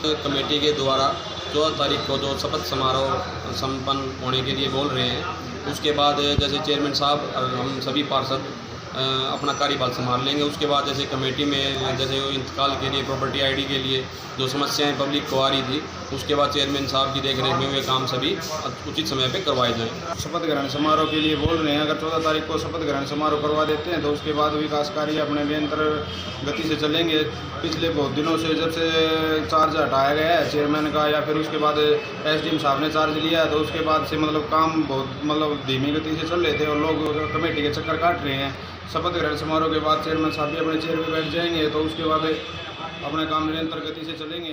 Committee के द्वारा 14 तारीख को जो शपथ समारोह संपन्न होने के लिए बोल रहे हैं, उसके बाद जैसे चेयरमैन साहब और हम सभी पार्षद अपना कार्यभार संभाल लेंगे। उसके बाद जैसे कमेटी में जैसे इंतकाल के लिए प्रॉपर्टी आईडी के लिए जो समस्याएं पब्लिक को आ रही थी, उसके बाद चेयरमैन साहब की देखरेख में वे काम सभी उचित समय पे करवाए जाएं। शपथ ग्रहण समारोह के लिए बोल रहे हैं, अगर 14 तारीख को शपथ ग्रहण समारोह करवा देते हैं तो उसके बाद विकास कार्य अपने निरंतर गति से चलेंगे। पिछले बहुत दिनों से जब से चार्ज हटाया गया है चेयरमैन का, या फिर उसके बाद एसडीएम साहब ने चार्ज लिया है, तो उसके बाद से काम बहुत धीमी गति से चल रहे थे और लोग कमेटी के चक्कर काट रहे हैं। शपथ ग्रहण समारोह के बाद चेयरमैन साहब भी अपने चेयर पर बैठ जाएंगे, तो उसके बाद अपने काम निरंतर गति से चलेंगे।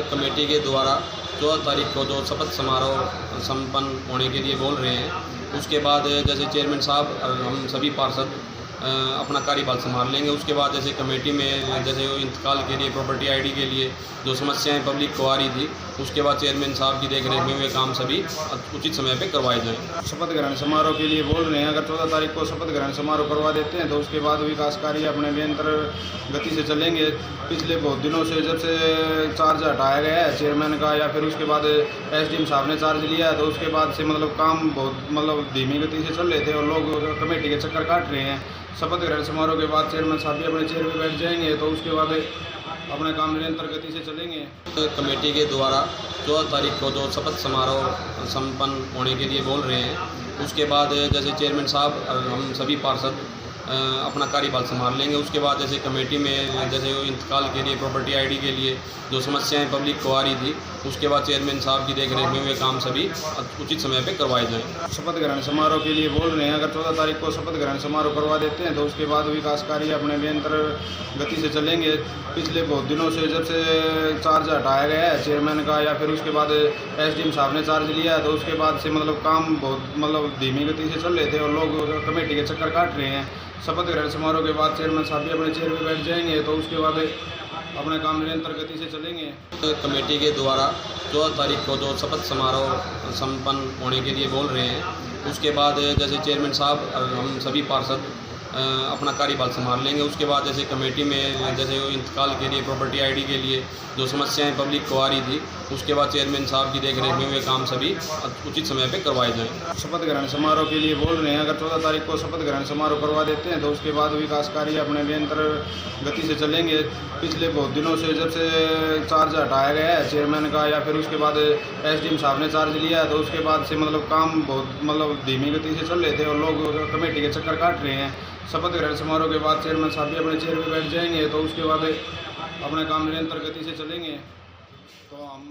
कमेटी के द्वारा 14 तारीख को जो शपथ समारोह संपन्न होने के लिए बोल रहे हैं, उसके बाद जैसे चेयरमैन साहब और हम सभी पार्षद अपना कार्यभार संभाल लेंगे। उसके बाद जैसे कमेटी में जैसे इंतकाल के लिए प्रॉपर्टी आईडी के लिए जो समस्याएं पब्लिक को आ रही थी, उसके बाद चेयरमैन साहब की देखरेख में वे काम सभी उचित समय पे करवाए जाएं। शपथ ग्रहण समारोह के लिए बोल रहे हैं, अगर 14 तारीख को शपथ ग्रहण समारोह करवा देते हैं तो उसके बाद विकास कार्य अपने निरंतर गति से चलेंगे। पिछले बहुत दिनों से जब से चार्ज हटाया गया है चेयरमैन का, या फिर उसके बाद एसडीएम साहब ने चार्ज लिया है, तो उसके बाद से काम बहुत धीमी गति से चल रहे थे और लोग कमेटी के चक्कर काट रहे हैं। शपथ ग्रहण समारोह के बाद चेयरमैन साहब भी अपने चेयर पर बैठ जाएंगे, तो उसके बाद अपने काम निरंतर गति से चलेंगे। कमेटी के द्वारा 14 तारीख को जो शपथ समारोह संपन्न होने के लिए बोल रहे हैं, उसके बाद जैसे चेयरमैन साहब और हम सभी पार्षद अपना कार्यभार संभाल लेंगे। उसके बाद जैसे कमेटी में जैसे इंतकाल के लिए प्रॉपर्टी आईडी के लिए जो समस्याएं पब्लिक को आ रही थी, उसके बाद चेयरमैन साहब की देखरेख में वे काम सभी उचित समय पे करवाए जाएं। शपथ ग्रहण समारोह के लिए बोल रहे हैं, अगर 14 तारीख को शपथ ग्रहण समारोह करवा देते हैं तो उसके बाद विकास कार्य अपने निरंतर गति से चलेंगे। पिछले बहुत दिनों से जब से चार्ज हटाया गया है चेयरमैन का, या फिर उसके बाद एसडीएम साहब ने चार्ज लिया है, तो उसके बाद से काम बहुत धीमी गति से चल रहे थे और लोग कमेटी के चक्कर काट रहे हैं। शपथ ग्रहण समारोह के बाद चेयरमैन साहब भी अपने चेयर पर बैठ जाएंगे, तो उसके बाद अपने काम निरंतर गति से चलेंगे। कमेटी के द्वारा 14 तारीख को जो शपथ समारोह संपन्न होने के लिए बोल रहे हैं, उसके बाद जैसे चेयरमैन साहब और हम सभी पार्षद अपना कार्यभार संभाल लेंगे। उसके बाद जैसे कमेटी में जैसे इंतकाल के लिए प्रॉपर्टी आईडी के लिए जो समस्याएं पब्लिक को आ रही थी, उसके बाद चेयरमैन साहब की देखरेख में वे काम सभी उचित समय पे करवाए जाएं। शपथ ग्रहण समारोह के लिए बोल रहे हैं, अगर 14 तारीख को शपथ ग्रहण समारोह करवा देते हैं तो उसके बाद विकास कार्य अपने निरंतर गति से चलेंगे। पिछले बहुत दिनों से जब से चार्ज हटाया गया है चेयरमैन का, या फिर उसके बाद एसडीएम साहब ने चार्ज लिया है, तो उसके बाद से काम बहुत धीमी गति से चल रहे थे और लोग कमेटी के चक्कर काट रहे हैं। शपथ ग्रहण समारोह के बाद चेयरमैन साहब भी अपने चेयर पर बैठ जाएंगे, तो उसके बाद अपने काम निरंतर गति से चलेंगे। तो हम